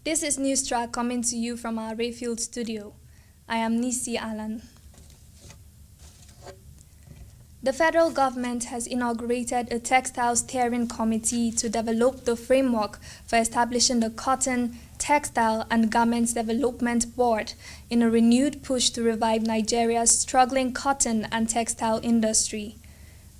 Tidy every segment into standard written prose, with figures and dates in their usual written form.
This is News Track coming to you from our Rayfield studio. I am Nisi Alan. The federal government has inaugurated a textile steering committee to develop the framework for establishing the Cotton, Textile and Garments Development Board in a renewed push to revive Nigeria's struggling cotton and textile industry.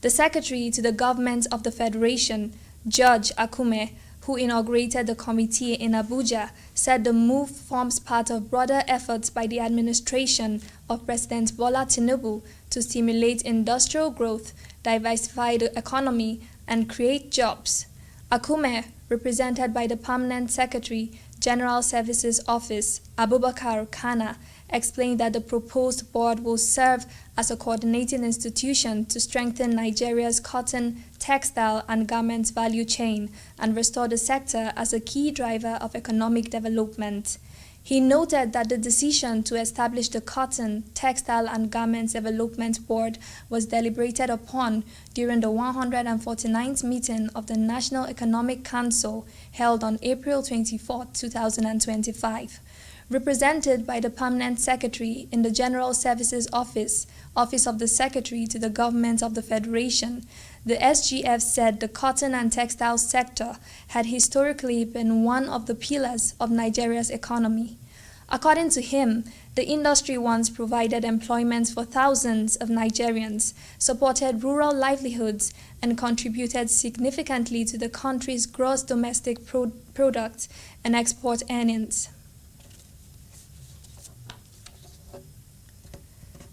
The secretary to the government of the Federation, George Akume, who inaugurated the committee in Abuja, said the move forms part of broader efforts by the administration of President Bola Tinubu to stimulate industrial growth, diversify the economy, and create jobs. Akume, represented by the Permanent Secretary, General Services Office, Abubakar Kana, explained that the proposed board will serve as a coordinating institution to strengthen Nigeria's cotton, textile, and garments value chain and restore the sector as a key driver of economic development. He noted that the decision to establish the Cotton, Textile and Garments Development Board was deliberated upon during the 149th meeting of the National Economic Council held on April 24, 2025. Represented by the Permanent Secretary in the General Services Office, Office of the Secretary to the Government of the Federation, the SGF said the cotton and textile sector had historically been one of the pillars of Nigeria's economy. According to him, the industry once provided employment for thousands of Nigerians, supported rural livelihoods, and contributed significantly to the country's gross domestic product and export earnings.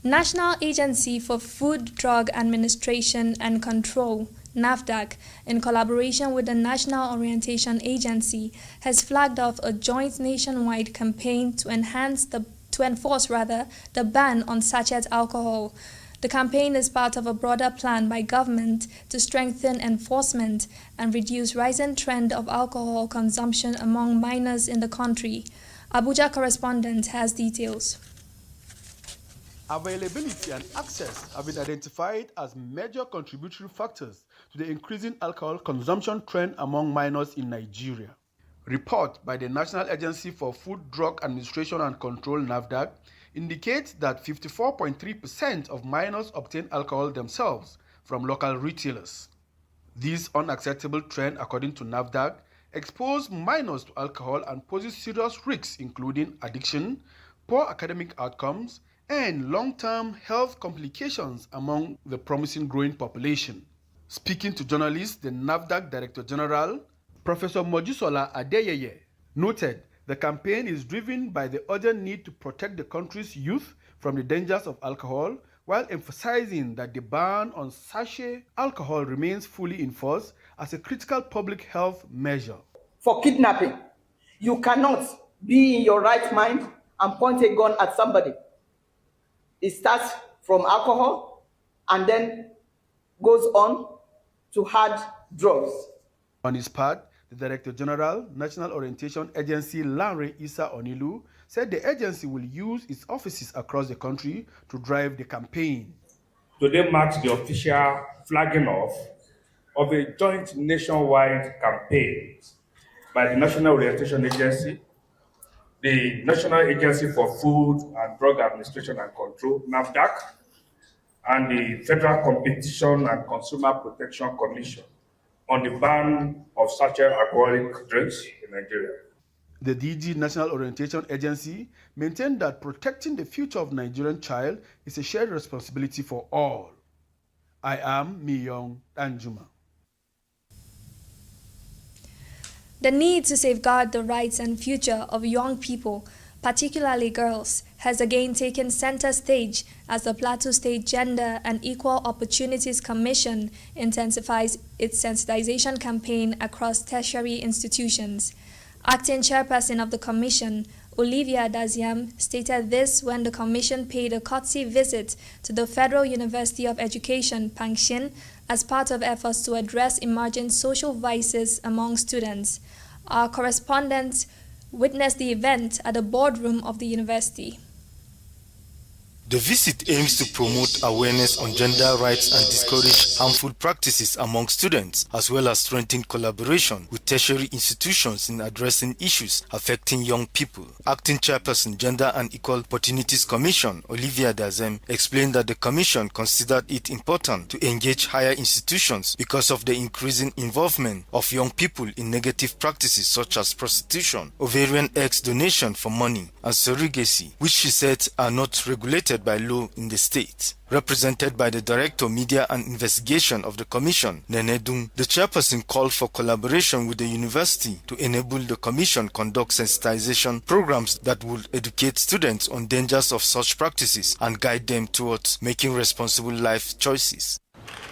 National Agency for Food, Drug Administration and Control, NAFDAC, in collaboration with the National Orientation Agency, has flagged off a joint nationwide campaign to enforce the ban on sachet alcohol. The campaign is part of a broader plan by government to strengthen enforcement and reduce rising trend of alcohol consumption among minors in the country. Abuja correspondent has details. Availability and access have been identified as major contributory factors to the increasing alcohol consumption trend among minors in Nigeria. Report by the National Agency for Food, Drug Administration and Control (NAFDAC) indicates that 54.3% of minors obtain alcohol themselves from local retailers. This unacceptable trend, according to NAFDAC, exposes minors to alcohol and poses serious risks including addiction, poor academic outcomes, and long-term health complications among the promising growing population. Speaking to journalists, the NAFDAC Director General, Professor Mojisola Adeyeye, noted the campaign is driven by the urgent need to protect the country's youth from the dangers of alcohol, while emphasizing that the ban on sachet alcohol remains fully enforced as a critical public health measure. For kidnapping, you cannot be in your right mind and point a gun at somebody. It starts from alcohol and then goes on to hard drugs. On his part, the Director General, National Orientation Agency Lanre Isa Onilu, said the agency will use its offices across the country to drive the campaign. Today marks the official flagging off of a joint nationwide campaign by the National Orientation Agency, the National Agency for Food and Drug Administration and Control, NAFDAC, and the Federal Competition and Consumer Protection Commission on the ban of sachet alcoholic drinks in Nigeria. The DG National Orientation Agency maintained that protecting the future of Nigerian child is a shared responsibility for all. I am Miyong Danjuma. The need to safeguard the rights and future of young people, particularly girls, has again taken center stage as the Plateau State Gender and Equal Opportunities Commission intensifies its sensitization campaign across tertiary institutions. Acting chairperson of the commission, Olivia Daziam, stated this when the commission paid a courtesy visit to the Federal University of Education, Pangshin, as part of efforts to address emerging social vices among students. Our correspondent witnessed the event at the boardroom of the university. The visit aims to promote awareness on gender rights and discourage harmful practices among students, as well as strengthen collaboration with tertiary institutions in addressing issues affecting young people. Acting Chairperson, Gender and Equal Opportunities Commission, Olivia Dazem, explained that the Commission considered it important to engage higher institutions because of the increasing involvement of young people in negative practices such as prostitution, ovarian eggs donation for money, and surrogacy, which she said are not regulated by law in the state. Represented by the Director, Media and Investigation of the Commission, Nene Dung, the chairperson called for collaboration with the university to enable the Commission conduct sensitization programs that would educate students on dangers of such practices and guide them towards making responsible life choices.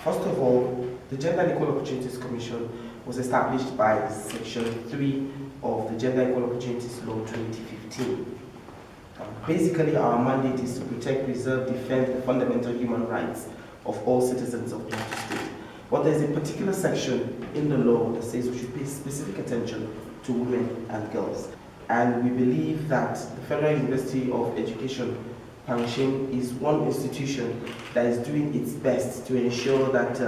First of all, the Gender and Equal Opportunities Commission was established by Section 3 of the Gender Equal Opportunities Law 2015. Basically, our mandate is to protect, preserve, defend the fundamental human rights of all citizens of Plateau State. But there's a particular section in the law that says we should pay specific attention to women and girls. And we believe that the Federal University of Education, Pangshin, is one institution that is doing its best to ensure that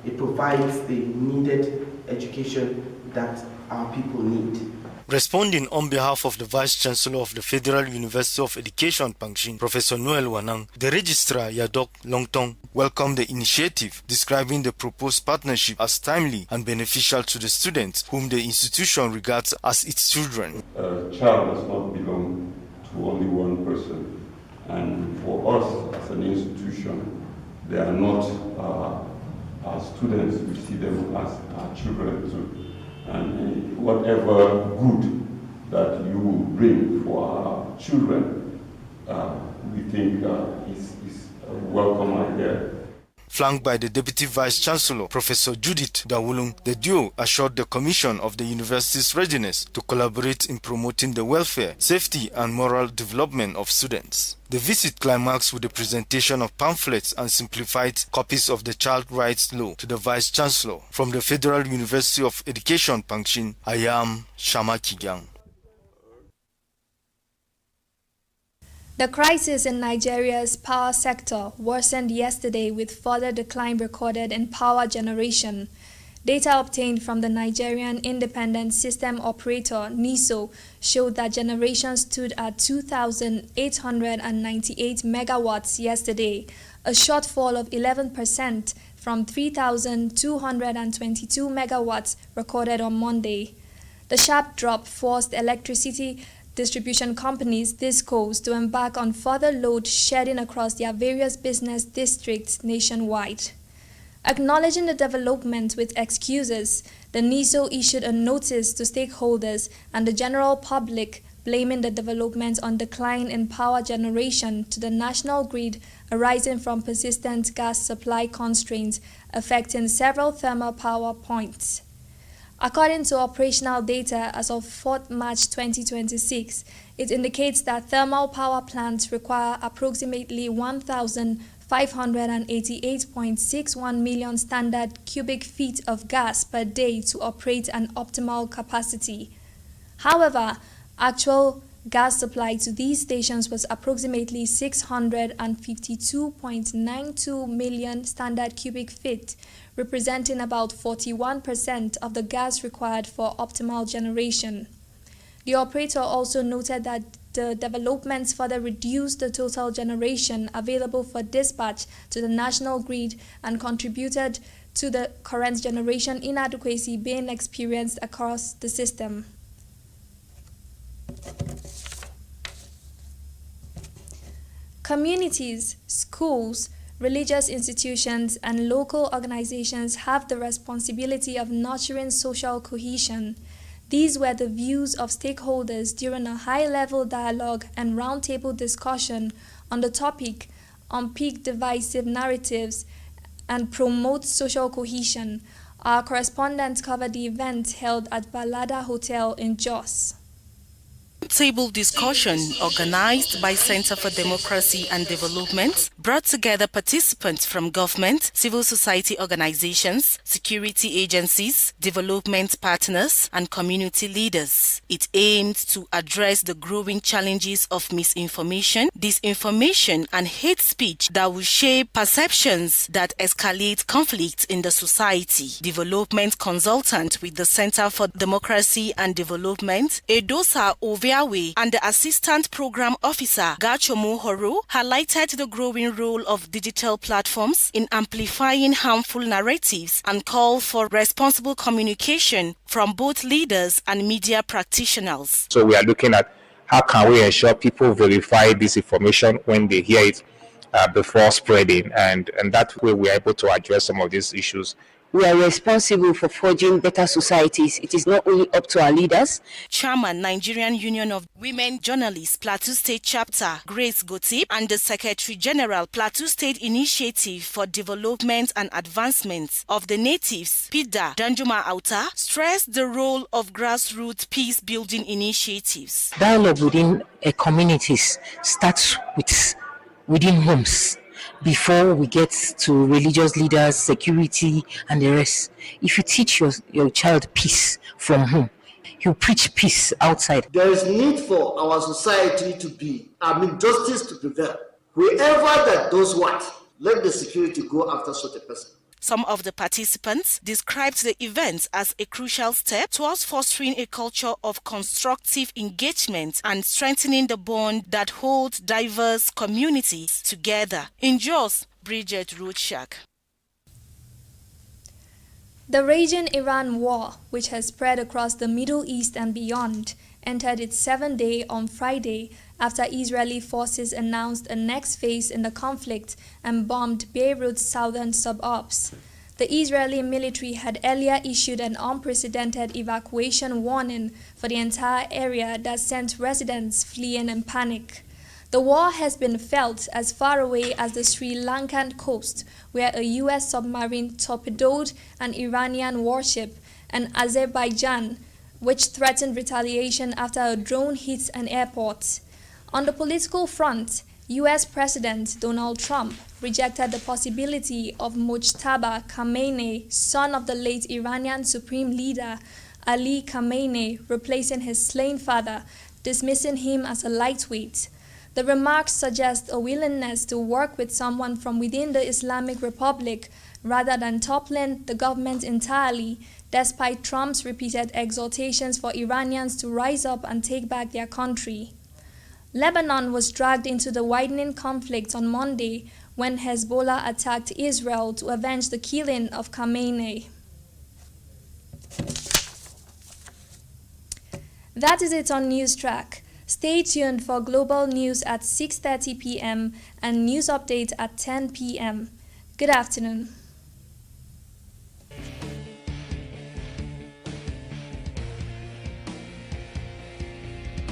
it provides the needed education that our people need. Responding on behalf of the Vice Chancellor of the Federal University of Education, Pangshin, Professor Noel Wanang, the Registrar Yadok Longtong welcomed the initiative, describing the proposed partnership as timely and beneficial to the students whom the institution regards as its children. A child does not belong to only one person, and for us as an institution, they are not our students, we see them as our children too. And whatever good that you bring for our children, we think is a welcome idea. Flanked by the Deputy Vice Chancellor, Professor Judith Dawulung, the duo assured the Commission of the university's readiness to collaborate in promoting the welfare, safety and moral development of students. The visit climaxed with the presentation of pamphlets and simplified copies of the Child Rights Law to the Vice Chancellor. From the Federal University of Education, Pangshin, I am Shama Kigyang. The crisis in Nigeria's power sector worsened yesterday with further decline recorded in power generation. Data obtained from the Nigerian Independent System Operator (NISO) showed that generation stood at 2,898 megawatts yesterday, a shortfall of 11% from 3,222 megawatts recorded on Monday. The sharp drop forced electricity distribution companies, DISCOs, to embark on further load shedding across their various business districts nationwide. Acknowledging the development with excuses, the NISO issued a notice to stakeholders and the general public, blaming the development on decline in power generation to the national grid arising from persistent gas supply constraints affecting several thermal power points. According to operational data as of 4 March 2026, it indicates that thermal power plants require approximately 1,588.61 million standard cubic feet of gas per day to operate an optimal capacity. However, actual gas supply to these stations was approximately 652.92 million standard cubic feet, representing about 41% of the gas required for optimal generation. The operator also noted that the developments further reduced the total generation available for dispatch to the national grid and contributed to the current generation inadequacy being experienced across the system. Communities, schools, religious institutions, and local organizations have the responsibility of nurturing social cohesion. These were the views of stakeholders during a high-level dialogue and roundtable discussion on the topic "Unpick Divisive Narratives and Promote Social Cohesion." Our correspondent covered the event held at Balada Hotel in Jos. Table discussion organized by Center for Democracy and Development brought together participants from government, civil society organizations, security agencies, development partners, and community leaders. It aimed to address the growing challenges of misinformation, disinformation, and hate speech that will shape perceptions that escalate conflict in the society. Development consultant with the Center for Democracy and Development, Edosa Oviawe, and the Assistant Program Officer, Gachomo Horo, highlighted the growing role of digital platforms in amplifying harmful narratives and called for responsible communication from both leaders and media practitioners. So we are looking at how can we ensure people verify this information when they hear it before spreading, and that way we are able to address some of these issues. We are responsible for forging better societies. It is not only up to our leaders. Chairman, Nigerian Union of Women Journalists, Plateau State Chapter, Grace Gotip, and the Secretary General, Plateau State Initiative for Development and Advancement of the Natives, PIDA, Danjuma Auta, stressed the role of grassroots peace-building initiatives. Dialogue within communities starts within homes, before we get to religious leaders, security, and the rest. If you teach your child peace from home, he'll preach peace outside. There is need for our society to be, justice to prevail. Whoever that does what, let the security go after such a person. Some of the participants described the event as a crucial step towards fostering a culture of constructive engagement and strengthening the bond that holds diverse communities together. In Jos, Bridget Rothschild. The raging Iran war, which has spread across the Middle East and beyond, entered its 7th day on Friday after Israeli forces announced a next phase in the conflict and bombed Beirut's southern suburbs. The Israeli military had earlier issued an unprecedented evacuation warning for the entire area that sent residents fleeing in panic. The war has been felt as far away as the Sri Lankan coast, where a U.S. submarine torpedoed an Iranian warship, and Azerbaijan, which threatened retaliation after a drone hit an airport. On the political front, U.S. President Donald Trump rejected the possibility of Mojtaba Khamenei, son of the late Iranian Supreme Leader Ali Khamenei, replacing his slain father, dismissing him as a lightweight. The remarks suggest a willingness to work with someone from within the Islamic Republic rather than toppling the government entirely, despite Trump's repeated exhortations for Iranians to rise up and take back their country. Lebanon was dragged into the widening conflict on Monday when Hezbollah attacked Israel to avenge the killing of Khamenei. That is it on News Track. Stay tuned for global news at 6:30 p.m. and news update at 10 p.m. Good afternoon.